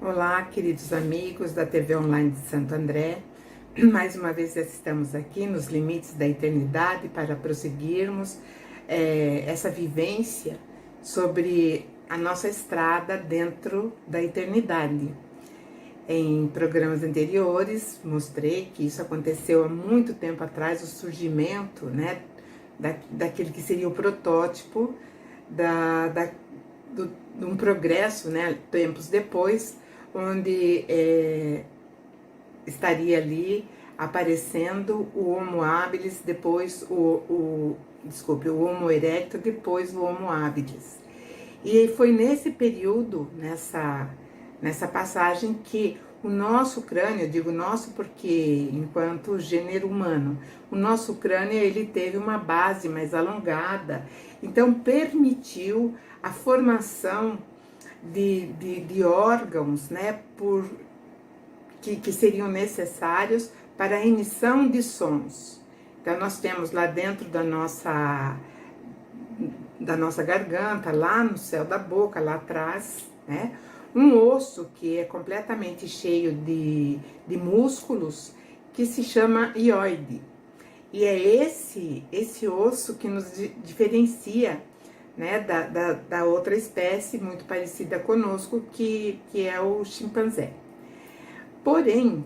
Olá, queridos amigos da TV Online de Santo André. Mais uma vez estamos aqui nos limites da eternidade para prosseguirmos essa vivência sobre a nossa estrada dentro da eternidade. Em programas anteriores, mostrei que isso aconteceu há muito tempo atrás, o surgimento, né, daquele que seria o protótipo de um progresso, né, tempos depois, onde estaria ali aparecendo o Homo habilis, depois o Homo erectus, depois o Homo habilis. E foi nesse período, nessa passagem, que o nosso crânio, eu digo nosso porque enquanto gênero humano, o nosso crânio ele teve uma base mais alongada, então permitiu a formação de órgãos, né, que seriam necessários para a emissão de sons. Então nós temos lá dentro da nossa garganta, lá no céu da boca, lá atrás, né, um osso que é completamente cheio de músculos, que se chama hioide. E é esse osso que nos diferencia, né, da outra espécie muito parecida conosco, que é o chimpanzé. Porém,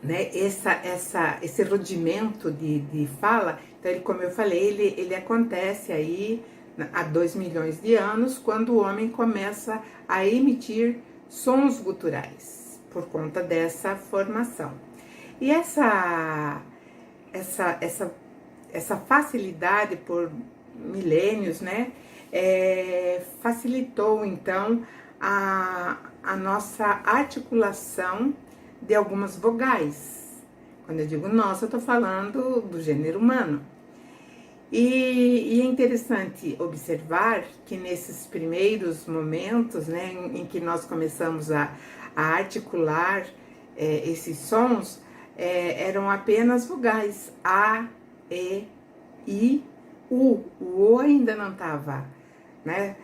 né, esse rudimento de fala, então como eu falei, ele acontece aí há 2 milhões de anos, quando o homem começa a emitir sons guturais, por conta dessa formação. E essa facilidade por milênios, né, facilitou então a nossa articulação de algumas vogais. Quando eu digo nossa, eu estou falando do gênero humano. E é interessante observar que nesses primeiros momentos, né, em que nós começamos a articular esses sons, eram apenas vogais A, E, I, U. O O ainda não estava, né,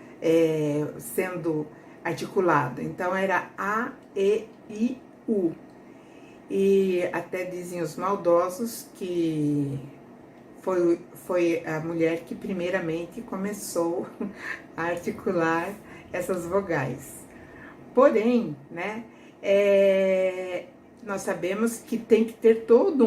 sendo articulado. Então era A, E, I, U. E até dizem os maldosos que foi a mulher que primeiramente começou a articular essas vogais. Porém, né, nós sabemos que tem que ter todo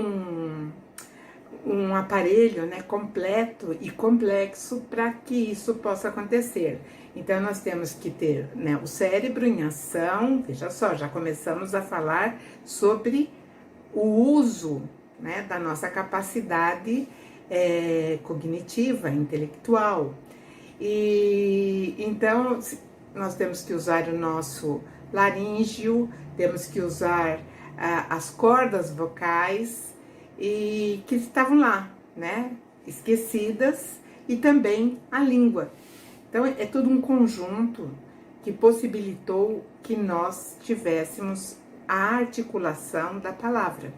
um aparelho, né, completo e complexo para que isso possa acontecer. Então nós temos que ter, né, o cérebro em ação. Veja só, já começamos a falar sobre o uso, né, da nossa capacidade cognitiva, intelectual. E então nós temos que usar o nosso laríngeo, temos que usar as cordas vocais, e que estavam lá, né, esquecidas, e também a língua. Então é tudo um conjunto que possibilitou que nós tivéssemos a articulação da palavra.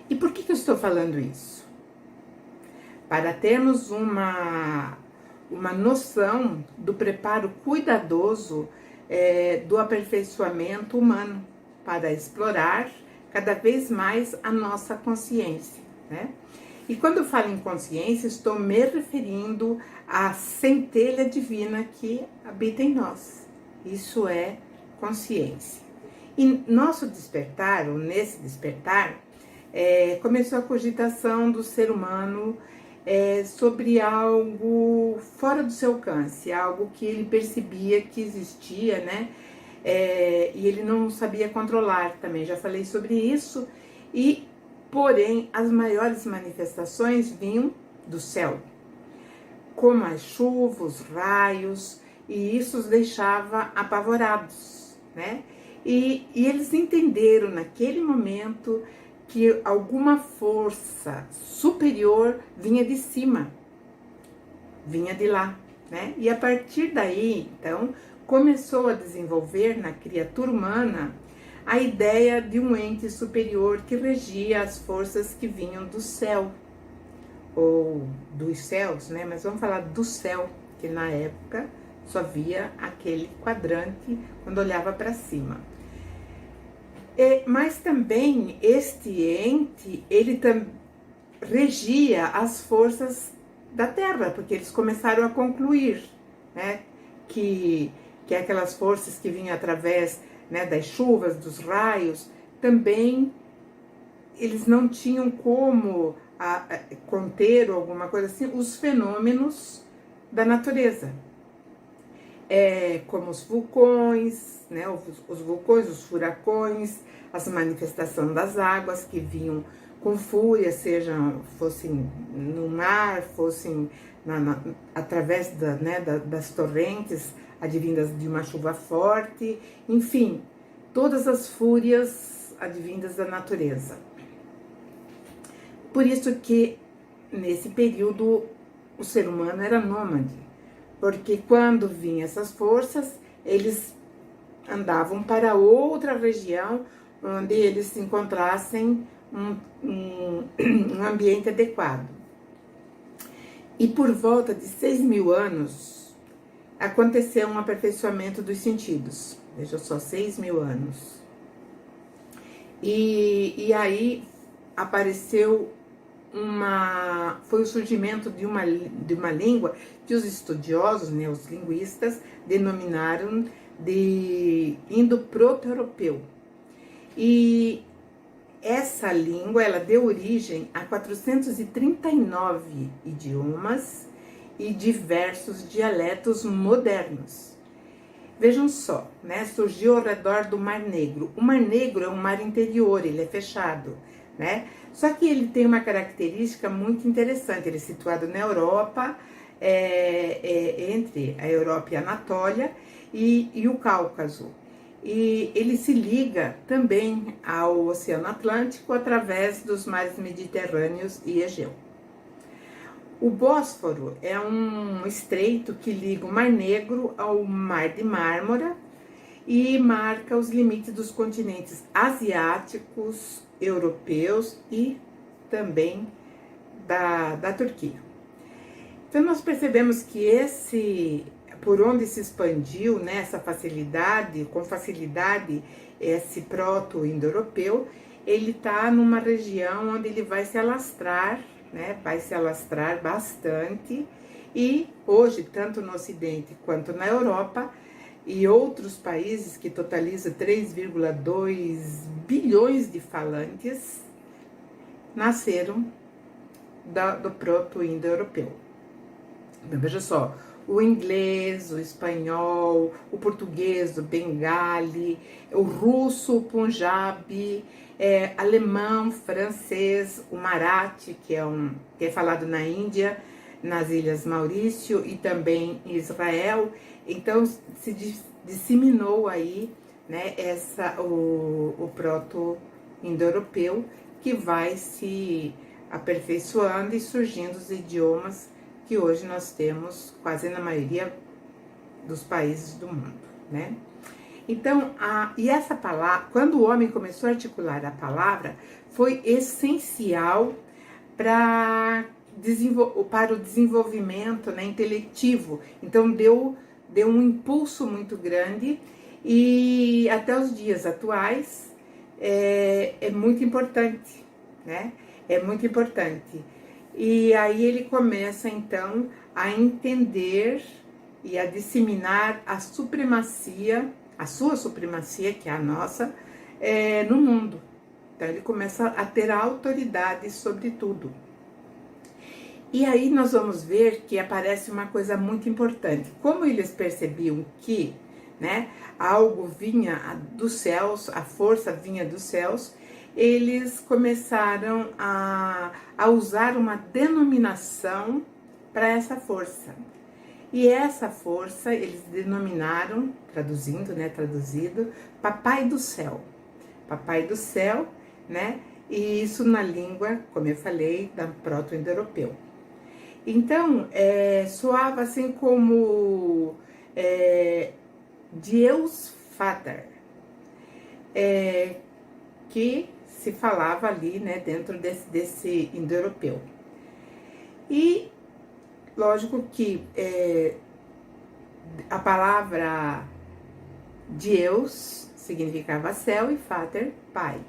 E por que eu estou falando isso? Para termos uma noção do preparo cuidadoso do aperfeiçoamento humano, para explorar cada vez mais a nossa consciência, né? E quando eu falo em consciência, estou me referindo à centelha divina que habita em nós. Isso é consciência. E nosso despertar, ou nesse despertar, começou a cogitação do ser humano sobre algo fora do seu alcance, algo que ele percebia que existia, né? E ele não sabia controlar também, já falei sobre isso. E porém as maiores manifestações vinham do céu, como as chuvas, os raios, e isso os deixava apavorados, né? E eles entenderam naquele momento que alguma força superior vinha de cima, vinha de lá, né? E a partir daí, então, começou a desenvolver na criatura humana a ideia de um ente superior que regia as forças que vinham do céu. ou dos céus, né? Mas vamos falar do céu, que na época só via aquele quadrante quando olhava para cima. Mas também este ente, ele regia as forças da Terra, porque eles começaram a concluir, né, que aquelas forças que vinham através, né, das chuvas, dos raios, também eles não tinham como conter alguma coisa assim, os fenômenos da natureza. Como os vulcões, né, os vulcões, os furacões, as manifestações das águas que vinham com fúria, fossem no mar, fossem através das torrentes advindas de uma chuva forte, enfim, todas as fúrias advindas da natureza. Por isso que, nesse período, o ser humano era nômade, porque quando vinham essas forças, eles andavam para outra região onde eles se encontrassem um ambiente adequado. E por volta de 6.000 anos, aconteceu um aperfeiçoamento dos sentidos. Veja só, 6.000 anos. E aí apareceu foi o surgimento de uma língua que os estudiosos, né, os linguistas, denominaram de indo-proto-europeu. E essa língua, ela deu origem a 439 idiomas e diversos dialetos modernos. Vejam só, né, surgiu ao redor do Mar Negro. O Mar Negro é um mar interior, ele é fechado, né? Só que ele tem uma característica muito interessante, ele é situado na Europa, entre a Europa e a Anatólia e o Cáucaso. E ele se liga também ao Oceano Atlântico através dos mares Mediterrâneos e Egeu. O Bósforo é um estreito que liga o Mar Negro ao Mar de Mármara e marca os limites dos continentes asiáticos, europeus e também da Turquia. Então nós percebemos que por onde se expandiu, né, com facilidade, esse proto-indo-europeu, ele está numa região onde ele vai se alastrar, né, vai se alastrar bastante, e hoje, tanto no Ocidente quanto na Europa, e outros países que totalizam 3,2 bilhões de falantes, nasceram do proto-indo-europeu. Veja só, o inglês, o espanhol, o português, o bengali, o russo, o punjabi, alemão, francês, o marathi, que é falado na Índia, nas Ilhas Maurício e também em Israel. Então se disseminou aí, né, o proto-indo-europeu, que vai se aperfeiçoando e surgindo os idiomas que hoje nós temos quase na maioria dos países do mundo, né? Então, e essa palavra, quando o homem começou a articular a palavra, foi essencial para o desenvolvimento, né, intelectivo. Então, deu um impulso muito grande, e até os dias atuais é muito importante, né? É muito importante. E aí ele começa, então, a entender e a disseminar a sua supremacia, que é a nossa, no mundo. Então ele começa a ter a autoridade sobre tudo. E aí nós vamos ver que aparece uma coisa muito importante. Como eles percebiam que, né, algo vinha dos céus, a força vinha dos céus, eles começaram a usar uma denominação para essa força. E essa força eles denominaram, traduzido, Papai do Céu. Papai do Céu, né? E isso na língua, como eu falei, da proto-indo-europeu. Então, soava assim como Deus Vater, que se falava ali, né, dentro desse indo-europeu. E lógico que a palavra Deus significava céu e Vater, pai,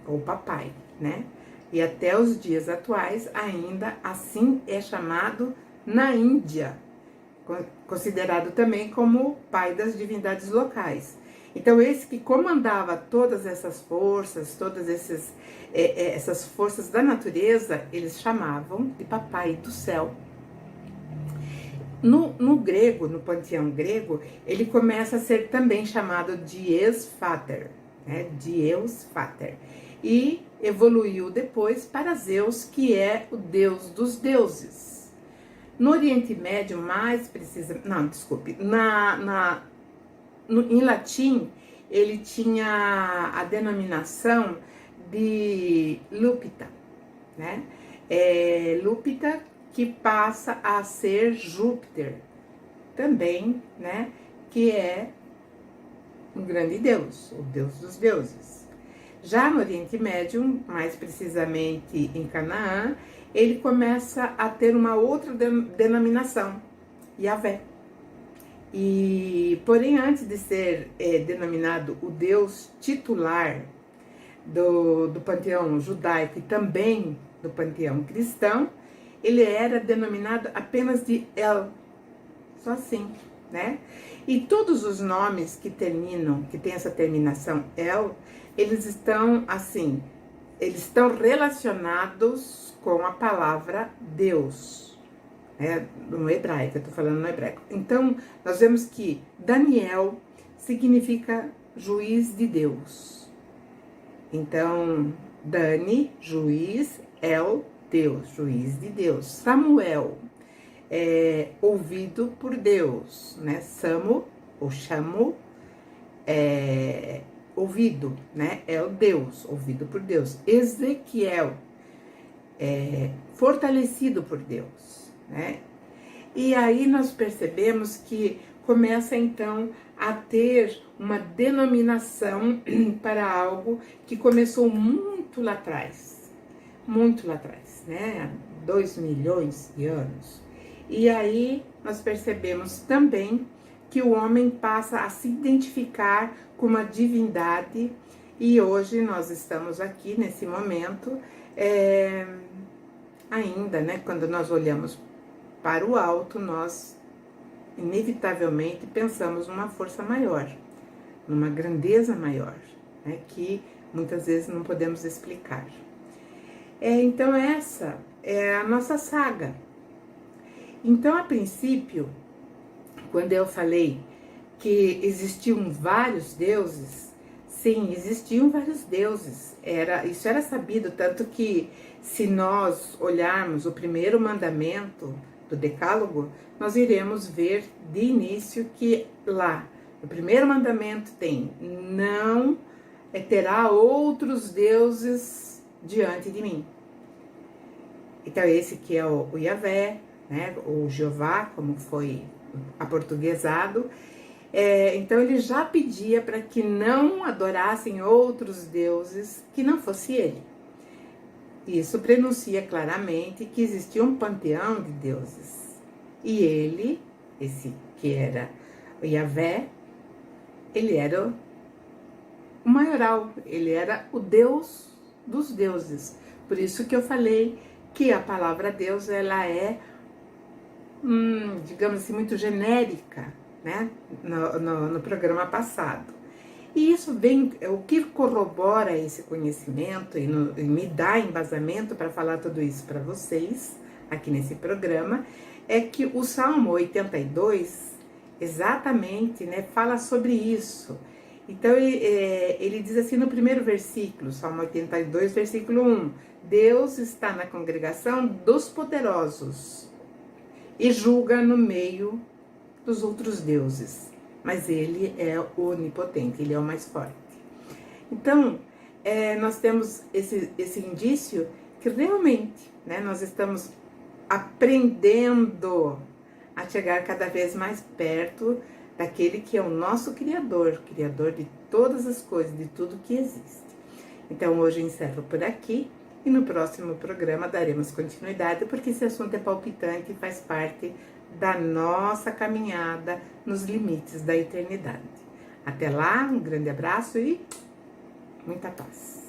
ou papai, né? E até os dias atuais ainda assim é chamado na Índia, considerado também como pai das divindades locais. Então esse que comandava todas essas forças, essas forças da natureza, eles chamavam de papai do céu. No grego, no panteão grego, ele começa a ser também chamado Dies Vater, né? Dies Vater. E evoluiu depois para Zeus, que é o deus dos deuses. No Oriente Médio, mais precisa... Não, desculpe. Em latim, ele tinha a denominação de Lupita, né? Lupita, que passa a ser Júpiter, também, né? Que é um grande deus, o deus dos deuses. Já no Oriente Médio, mais precisamente em Canaã, ele começa a ter uma outra denominação, Yahvé. Porém, antes de ser denominado o deus titular do panteão judaico e também do panteão cristão, ele era denominado apenas de El, só assim, né? E todos os nomes que terminam, que tem essa terminação El, eles estão assim, eles estão relacionados com a palavra Deus, né? No hebraico, eu tô falando no hebraico. Então, nós vemos que Daniel significa juiz de Deus. Então, Dani, juiz, El, Deus, juiz de Deus. Samuel, ouvido por Deus, né? Samo, ou chamo, ouvido, né? É o Deus, ouvido por Deus. Ezequiel, fortalecido por Deus, né? E aí nós percebemos que começa então a ter uma denominação para algo que começou muito lá atrás, né? 2 milhões de anos. E aí nós percebemos também que o homem passa a se identificar com uma divindade, e hoje nós estamos aqui nesse momento, ainda, né? Quando nós olhamos para o alto, nós inevitavelmente pensamos numa força maior, numa grandeza maior, né? Que muitas vezes não podemos explicar. Então essa é a nossa saga. Então, a princípio, quando eu falei que existiam vários deuses, sim, existiam vários deuses. Isso era sabido, tanto que se nós olharmos o primeiro mandamento do Decálogo, nós iremos ver de início que lá, no primeiro mandamento tem: não terá outros deuses diante de mim. Então esse que é o Yahvé, né, ou Jeová, como foi aportuguesado. Então ele já pedia para que não adorassem outros deuses que não fosse ele. Isso prenuncia claramente que existia um panteão de deuses. E ele, esse que era o Yahvé, ele era o maioral, ele era o Deus dos deuses. Por isso que eu falei que a palavra Deus, ela é, digamos assim, muito genérica, né, no programa passado. E isso vem, o que corrobora esse conhecimento e me dá embasamento para falar tudo isso para vocês, aqui nesse programa, é que o Salmo 82, exatamente, né, fala sobre isso. Então, ele diz assim no primeiro versículo, Salmo 82, versículo 1, Deus está na congregação dos poderosos e julga no meio dos outros deuses, mas ele é onipotente, ele é o mais forte. Então, nós temos esse indício que realmente, né, nós estamos aprendendo a chegar cada vez mais perto daquele que é o nosso Criador, Criador de todas as coisas, de tudo que existe. Então, hoje eu encerro por aqui e no próximo programa daremos continuidade, porque esse assunto é palpitante e faz parte da nossa caminhada nos limites da eternidade. Até lá, um grande abraço e muita paz.